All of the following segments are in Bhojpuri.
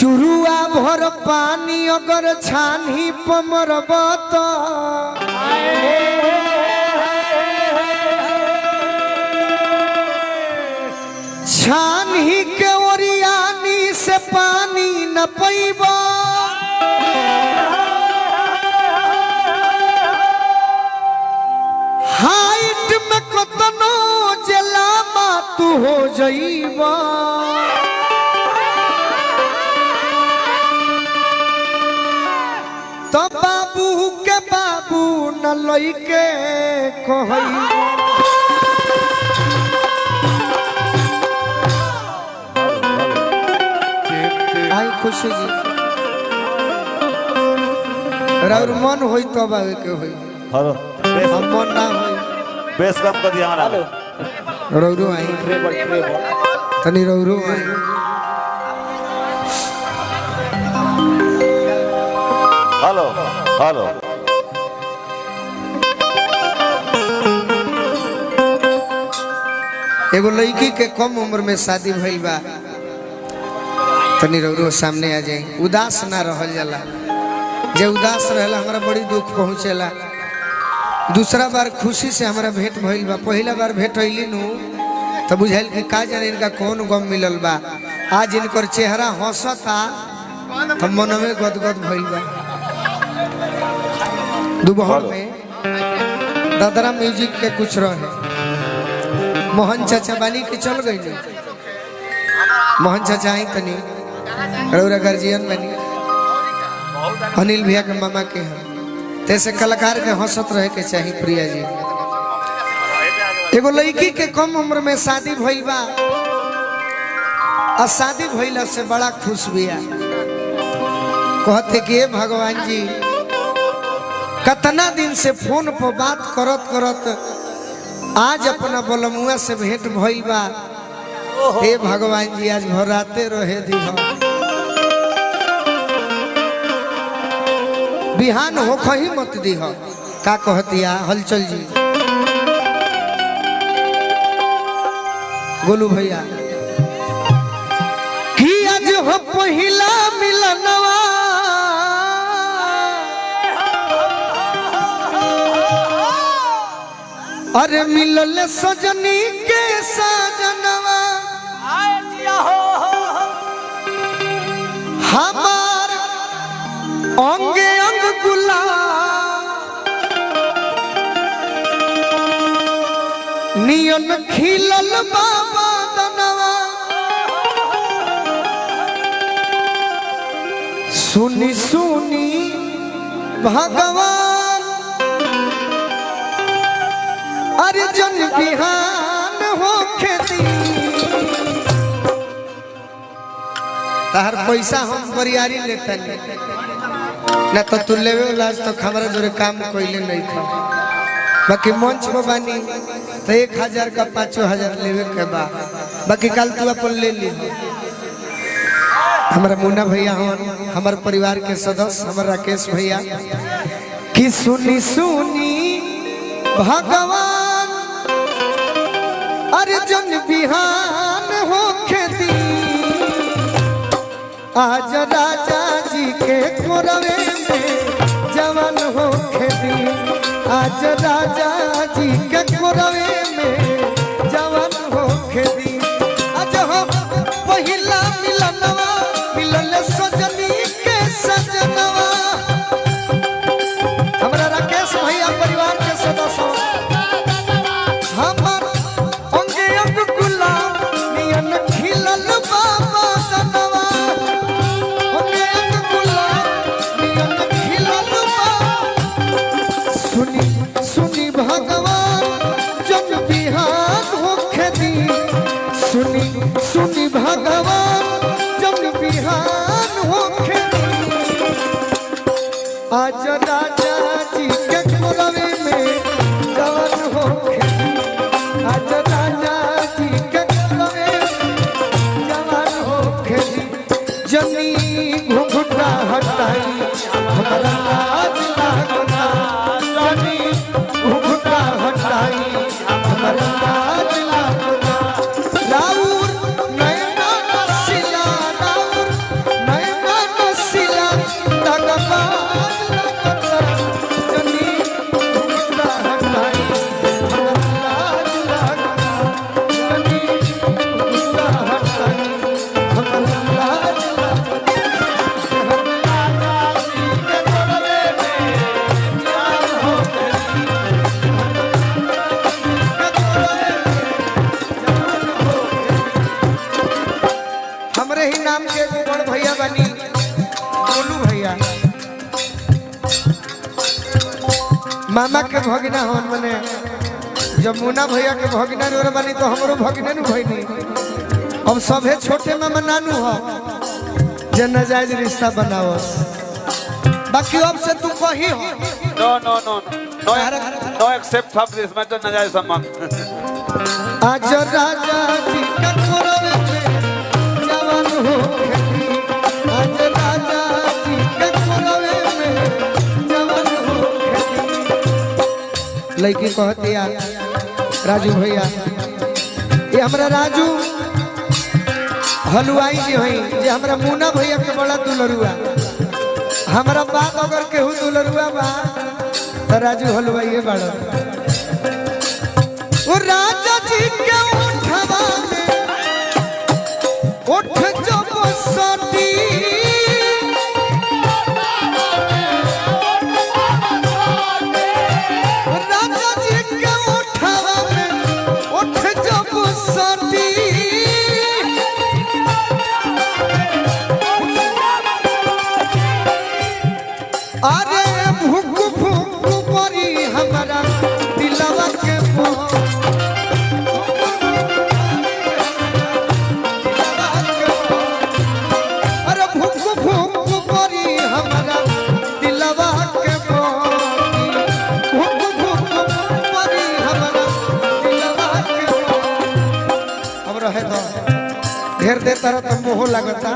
चुरुआ भर पानी अगर छानी पमरब तो छानी के ओरियानी से पानी न पैब हाइट में कतनो जलामा तू हो जाइबा तो बाबू के बाबू न लइके कहई आई खुशी जी और मन होई तो बाबू के होई हेलो हम मन ना होई बेस कम कर दिया हमारा रौरू आई तनी रौरू आई हेलो हेलो एगो लड़की के कम उम्र में शादी भइल बा तनी रौरू सामने आ जाए उदास ना रहल जाला जे उदास रहला हमरा बड़ी दुख पहुँचेला दूसरा बार खुशी से हमारा भेंट भइल बा पहला बार भेंट हईली नु तो बुझाइल कि का जाने इनका कौन गम मिलल बा आज इनकर चेहरा हंसता तो मन में गदगद भइल बा दोपहर में दादरा म्यूजिक के कुछ रहे मोहन चाचा बानी के चल गई मोहन चाचा आई तनी रौरा गार्जियन बनी अनिल भैया के मामा के हैं तैसे कलाकार के हंसत रहे के चाहिए प्रिया जी एगो लड़की के कम उम्र में शादी भइल बा और शादी भइला से बड़ा खुश बिया कहते कि भगवान जी कितना दिन से फोन पर बात करत करत आज अपना बलमुआ से भेंट भइल बा हे भगवान जी आज भराते रहे दी बिहान हो खही मत दी हो का कहतिया हलचल जी गोलू भैया कि आज हो पहिला मिलनवा अरे मिलल सजनी के सजनवा हमार अंगे अंग गुलाब नियन खिलल बाबा दनवा सुनी सुनी भगवान अरे जन बिहान हो खेती तार पैसा हम बरियारी लेता ना तो तू लेवे लाज तो हमारा जोरे काम कोइले नहीं था बाकी मंच में बानी तो 1000 का 5000 लेवे के बा बाकी कल तू अपन ले ली हमारा मुन्ना भैया हमारे परिवार के सदस्य हमारे राकेश भैया कि सुनी सुनी भगवान अरे जन बिहान हो खेती आज राजा जी के कोरवे में जवान हो खेती आज राजा जी के कोरवे में जवान हो खेती आज हो पहिला मिलनवा मिलल सजनी के सजनवा हमरा राकेश भैया परिवार के सदस्य हमर अंगे अंग गुलाब नियन खिलल बाबा दनवा अंगे अंग गुलाब नियन खिलल बाबा सुनी सुनी भगवान जब बिहान हो खेती सुनी सुनी भगवान जब बिहान हो खेती आज राजा जी के कोरवे में जवान हो खेती आज राजा जी के कोरवे में जवान हो खेती जनी घुंघटा हटाई हमारा लाज लागना जनी घुंघटा हटाई हमारा लाज लागना राउर नैना नसिला राउर नैना भैया बनी बोलू भैया मामा के भगिना हम मने जब मुन्ना भैया के भगिना रे बनी तो हमरो भगिना नु भइनी अब सभे छोटे मामा नानू हो जे नाजायज रिश्ता बनाओ बाकी अब से तू कही हो नो एक्सेप्ट ऑफ दिस मैं तो नाजायज सम्मान आज राजा जी का कोरवे में जवान हो खेती आज राजा जी का कोरवे में जवान हो खेती लड़की कहती है राजू भैया ये हमरा राजू हलवाई जी हई जे हमरा मुन्ना भैया के बड़ा दुलरुआ हमरा बात अगर केहू दुलरुआ बा तो राजू हलवाई बड़ा वो राजा जी के उठवा में उठ जो बसती राजा जी के उठवा में उठ जो बसती अरे भूख भूख परी हमारा दिलवा के अरे भूख भूख परी हमारा दिलवा के भूख भूख परी हमारा दिलवा के अब रहे तो ढेर देर तरह तो मोह लगता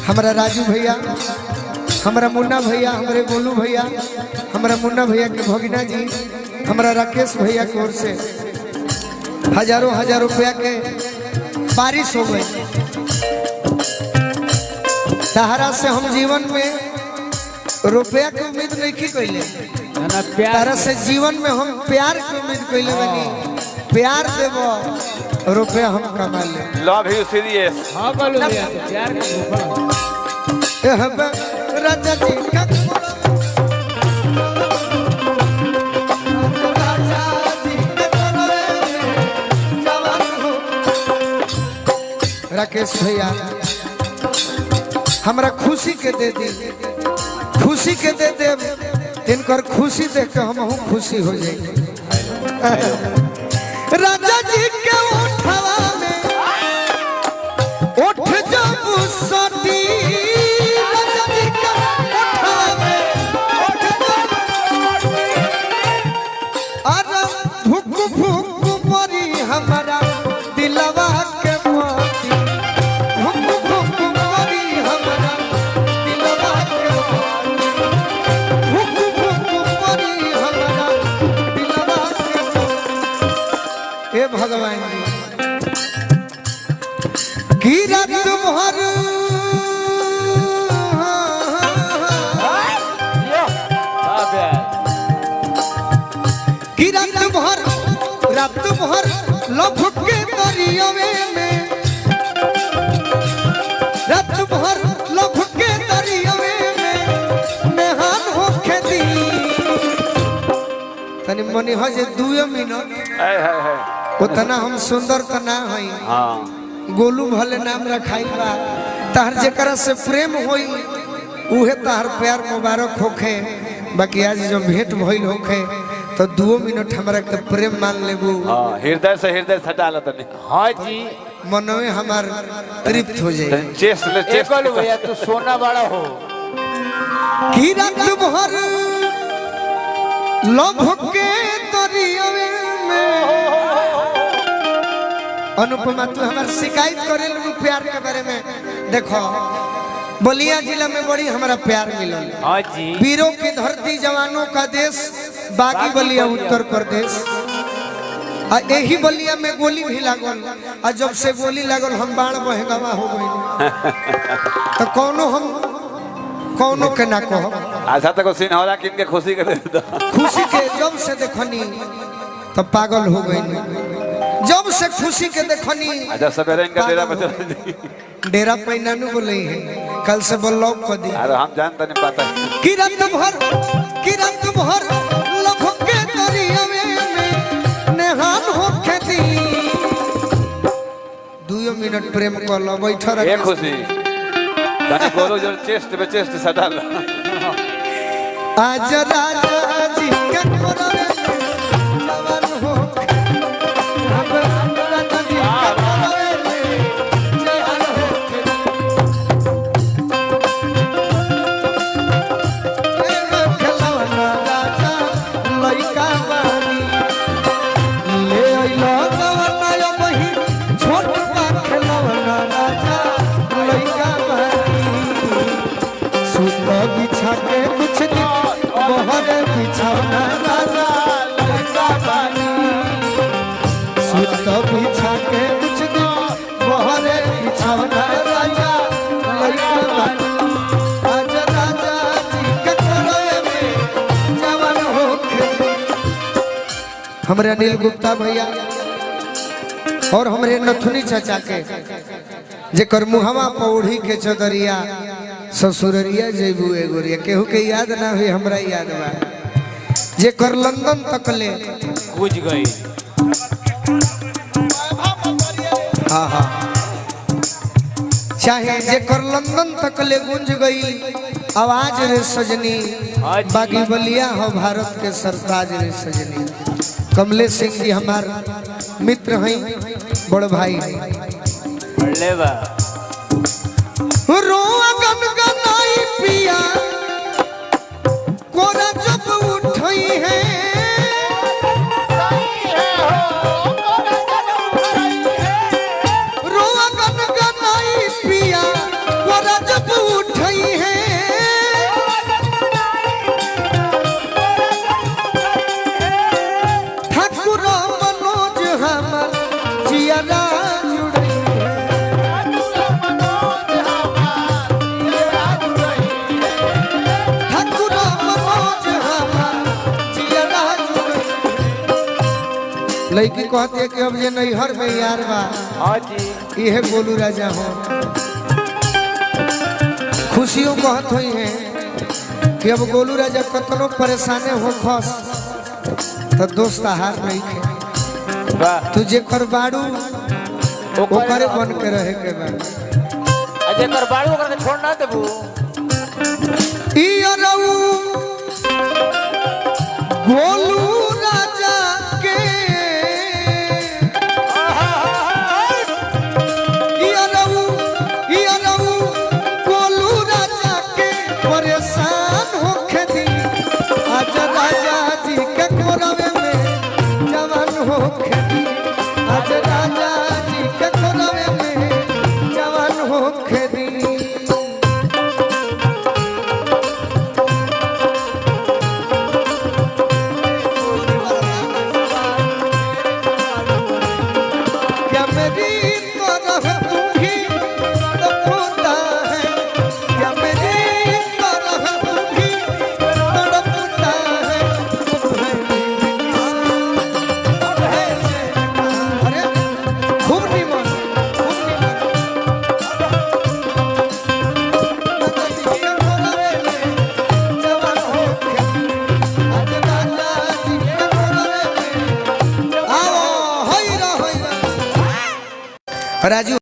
हमारा राजू भैया हमारा मुन्ना भैया हमारे गोलू भैया हमारा मुन्ना भैया के भगिना जी हमारा राकेश भैया की ओर से हजारों हजार रुपया के बारिश हो गई सहारा से हम जीवन में रुपया की उम्मीद नहीं की कैले तारा से जीवन में हम प्यार की उम्मीद कैले बनी प्यार देव रुपया हम कमा ले लव यू सीरियस हाँ बोलो भैया प्यार का राजा जी का राकेश भैया हमरा खुशी के दे दी खुशी के दे दे इनकर खुशी देख के हम खुशी हो जाए राजा जी के उठवा में उठ जब सती भूख भूख परी हमारा दिलवा के मोती भूख भूख परी हमारा दिलवा के मोती भूख भूख परी हमारा दिलवा के मोती हे भगवान जी की रात भर रात भर लभ के दरियावे में रात भर लभ के दरियावे में नेहान हो खेती तनी मनी हो जे 2 मिनट उतना हम सुंदर त ना हई हां गोलू भले नाम रखाई बा तहर जेकरा से प्रेम होई उहे तहर प्यार मुबारक होखे बाकी आज जो भेंट भइल होखे तो 2 मिनट हमरा के प्रेम मान लेबू हां हृदय से हृदय सटा ल तने हाँ जी मनवे हमार तृप्त हो जाए चेस्ट ले चेस्ट बोलो भैया तू सोना बड़ा हो की रात भर लभ के दरियावे में अनुपमा तू हमार शिकायत करे लू प्यार के बारे में देखो बलिया जिला में बड़ी हमारा प्यार मिलल हाँ जी वीरों की धरती जवानों का देश बाकी बलिया उत्तर प्रदेश यही बलिया में गोली भी लागल और जब से गोली लागल हम बाण बहगवा हो गई तो कौनो के ना कहो अच्छा तक सीन होला किन के खुशी के दे दो खुशी के जब से देखनी तो पागल हो गई जब से खुशी के देखनी अच्छा सवेरे इनका डेरा पे चल डेरा पैना नु बोले है कल से बोलो को दी अरे हम जानते नहीं पता कि रात भर लभ के दरियावे में नेहान हो खेती 2 दुइयो मिनट प्रेम कर लो बैठ ए रख खुशी तनी गोरो जो चेस्ट पे चेस्ट सटल आज राजा जी के कोरवे में जवान हो अब राजा जी के कोरवे में जवान हो ए खलौना राजा लइका बानी ले आइलो गवना बही छोट बा खलौना राजा लइका बानी सुत बिछा के कुछ दिन बहर बिछौना राजा लइका बानी सुत बिछा के कुछ दिन बहर बिछौना राजा लइका बानी आज राजा जी के कोरवे में जवान होके हमरे अनिल गुप्ता भैया और हमरे नथुनी चाचा के जेकर मुहवा पौड़ी के चदरिया ससुररिया जेबू एगोरिया केहू के याद ना हुई हमरा याद बा जेकर लंदन तक ले बुझ गई। हाँ हाँ चाहे जेकर लंदन तक ले गूंज गई आवाज रे सजनी बागी बलिया हो भारत के सरताज रे सजनी कमलेश सिंह जी हमार मित्र हैं बड़ भाई ले बा रोआ गनगनाई पिया कोरा जब उठई है रोआ गनगनाई पिया कोरा जब उठई है ठाकुर मनोज हमर जियारा जुड़ई ठाकुर मनोज हमर जियारा जुड़ई लड़की कहती है कि अब ये नैहर में यार बा हाँ जी यह गोलू राजा हो खुशियों कहत हुई है कि अब गोलू राजा कतनो परेशाने हो खस तो दोस्त हार नहीं थे वाह तुझे कर बाड़ू ओकरे बन के रहे के बा अजय कर बाड़ू करके छोड़ना देबू ई अरऊ गोलू राजा के ई अरऊ गोलू राजा के परेशान होके दी आज राजा जी के कोरवे में जवान होके दी आज राजा जी के कोरवे में जवान होके दी क्या मेरी तरह तू भी तड़पता है क्या मेरी तरह तू भी तड़पता है अरे खूब निमन जवान होके आज राजा जी के कोरवे में आओ होइरा राजू